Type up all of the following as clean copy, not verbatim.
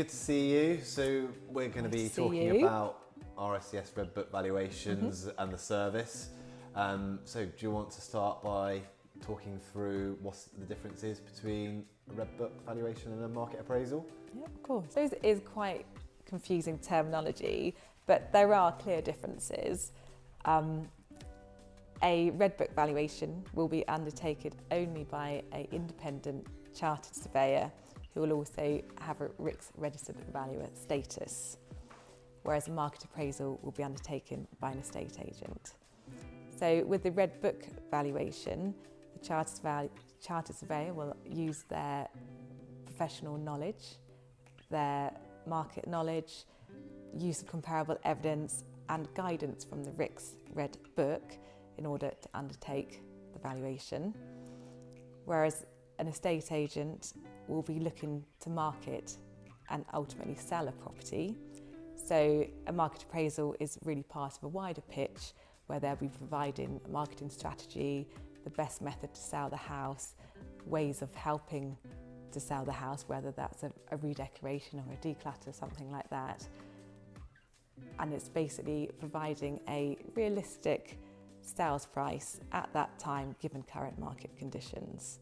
good to see you. So we're going to be talking about RSCS Red Book Valuations and the service. So do you want to start by talking through what the difference is between a Red Book valuation and a market appraisal? Yeah, of course. So it is quite confusing terminology, but there are clear differences. A Red Book valuation will be undertaken only by an independent Chartered Surveyor who will also have a RICS registered valuer status, whereas a market appraisal will be undertaken by an estate agent. So with the Red Book valuation, the Chartered Surveyor will use their professional knowledge, their market knowledge, use of comparable evidence and guidance from the RICS Red Book in order to undertake the valuation, whereas an estate agent will be looking to market and ultimately sell a property. So a market appraisal is really part of a wider pitch where they'll be providing a marketing strategy, the best method to sell the house, ways of helping to sell the house, whether that's a redecoration or a declutter, something like that. And it's basically providing a realistic sales price at that time given current market conditions.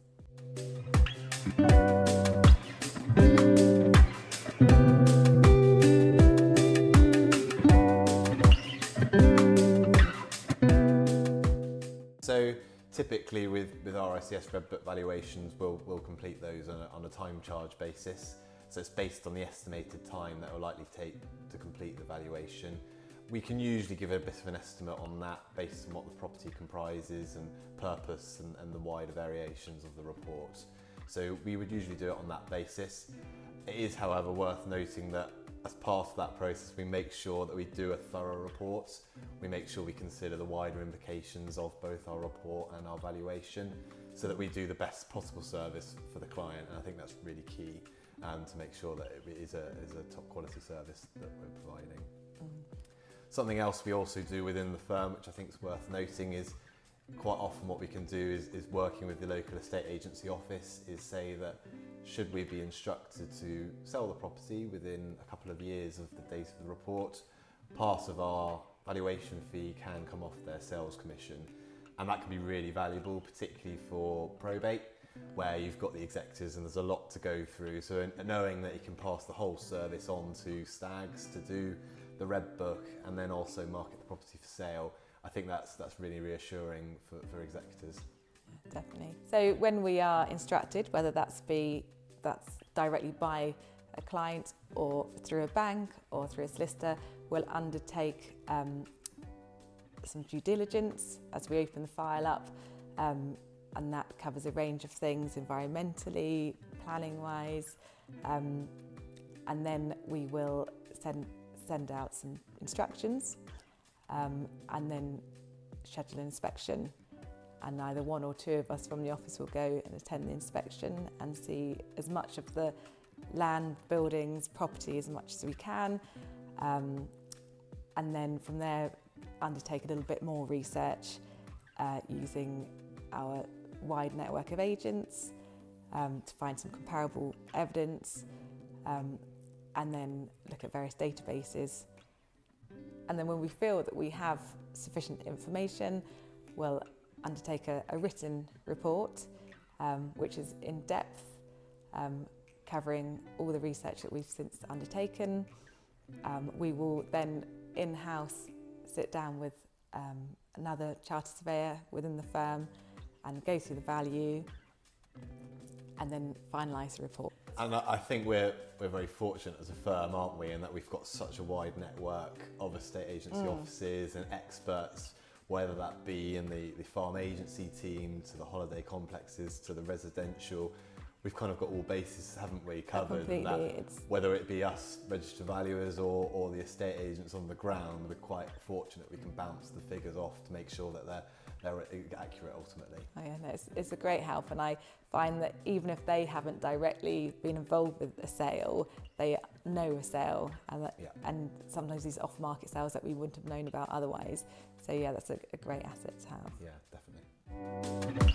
So typically with RSCS Red Book valuations, we'll complete those on a time charge basis. So it's based on the estimated time that it will likely take to complete the valuation. We can usually give a bit of an estimate on that based on what the property comprises and purpose and the wider variations of the report. So we would usually do it on that basis. It is, however, worth noting that as part of that process, we make sure that we do a thorough report. We make sure we consider the wider implications of both our report and our valuation so that we do the best possible service for the client. And I think that's really key to make sure that it is a top quality service that we're providing. Something else we also do within the firm, which I think is worth noting, is quite often what we can do is working with the local estate agency office is say that should we be instructed to sell the property within a couple of years of the date of the report, part of our valuation fee can come off their sales commission. And that can be really valuable, particularly for probate, where you've got the executors and there's a lot to go through. So knowing that you can pass the whole service on to stags to do the Red Book and then also market the property for sale, I think that's really reassuring for executors. Definitely. So when we are instructed, whether that's directly by a client or through a bank or through a solicitor, we'll undertake some due diligence as we open the file up, and that covers a range of things environmentally, planning wise, and then we will send out some instructions and then schedule an inspection, and either one or two of us from the office will go and attend the inspection and see as much of the land, buildings, property as much as we can, and then from there undertake a little bit more research using our wide network of agents to find some comparable evidence, and then look at various databases. And then when we feel that we have sufficient information, we'll undertake a written report, which is in depth, covering all the research that we've since undertaken. We will then in-house sit down with another Chartered Surveyor within the firm and go through the value and then finalise the report. And I think we're very fortunate as a firm, aren't we, in that we've got such a wide network of estate agency offices and experts, whether that be in the farm agency team, to the holiday complexes, to the residential. We've kind of got all bases, haven't we, covered? Completely. Whether it be us registered valuers or the estate agents on the ground, we're quite fortunate we can bounce the figures off to make sure that they're accurate ultimately. Oh yeah, no, it's a great help, and I find that even if they haven't directly been involved with a sale, they know a sale, and sometimes these off-market sales that we wouldn't have known about otherwise. So yeah, that's a great asset to have. Yeah, definitely.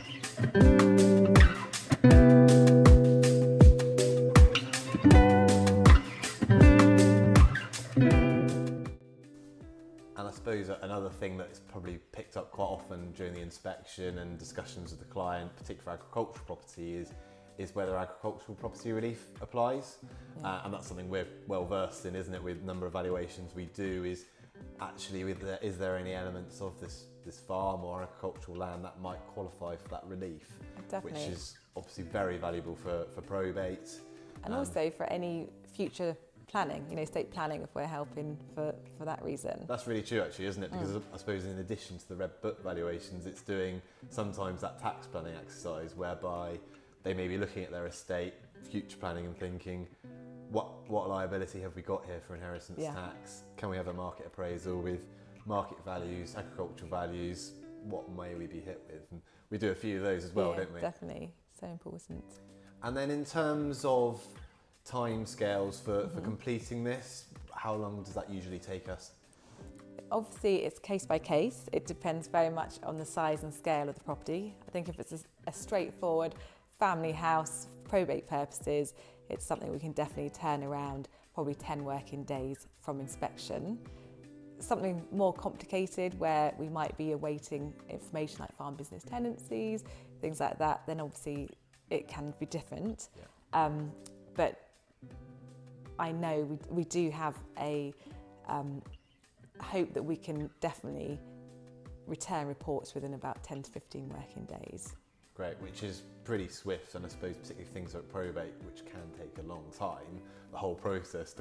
suppose another thing that's probably picked up quite often during the inspection and discussions with the client, particularly for agricultural property, is whether agricultural property relief applies. And that's something we're well versed in, isn't it? With the number of valuations we do, is actually is there any elements of this farm or agricultural land that might qualify for that relief? Definitely. Which is obviously very valuable for probate. And also for any future planning, estate planning, if we're helping for that reason. That's really true actually, isn't it? Because I suppose in addition to the Red Book valuations, it's doing sometimes that tax planning exercise whereby they may be looking at their estate, future planning and thinking, what liability have we got here for inheritance tax? Can we have a market appraisal with market values, agricultural values? What may we be hit with? And we do a few of those as well, don't we? Definitely, so important. And then in terms of timescales for completing this, how long does that usually take us? Obviously, it's case by case. It depends very much on the size and scale of the property. I think if it's a straightforward family house, probate purposes, it's something we can definitely turn around probably 10 working days from inspection. Something more complicated where we might be awaiting information like farm business tenancies, things like that, then obviously it can be different. But I know we do have a hope that we can definitely return reports within about 10 to 15 working days. Great, which is pretty swift, and I suppose particularly things like probate, which can take a long time, the whole process,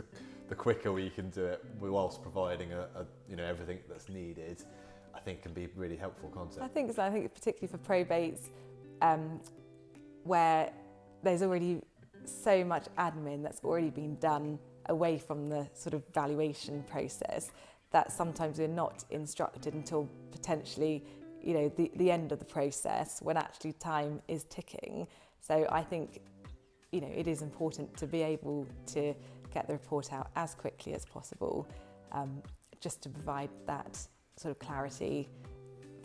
the quicker we can do it whilst providing everything that's needed, I think can be a really helpful concept. I think so. I think particularly for probates, where there's already so much admin that's already been done away from the sort of valuation process, that sometimes we're not instructed until potentially the end of the process when actually time is ticking. So I think it is important to be able to get the report out as quickly as possible, just to provide that sort of clarity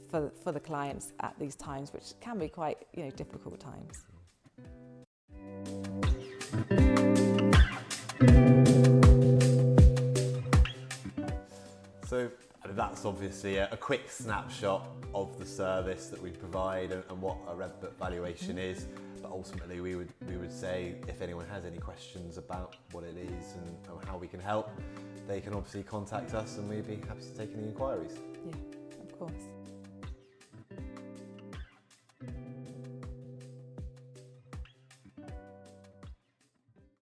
for the clients at these times, which can be quite difficult times. So that's obviously a quick snapshot of the service that we provide and what a Red Book valuation is. But ultimately, we would say if anyone has any questions about what it is and how we can help, they can obviously contact us, and we'd be happy to take any inquiries.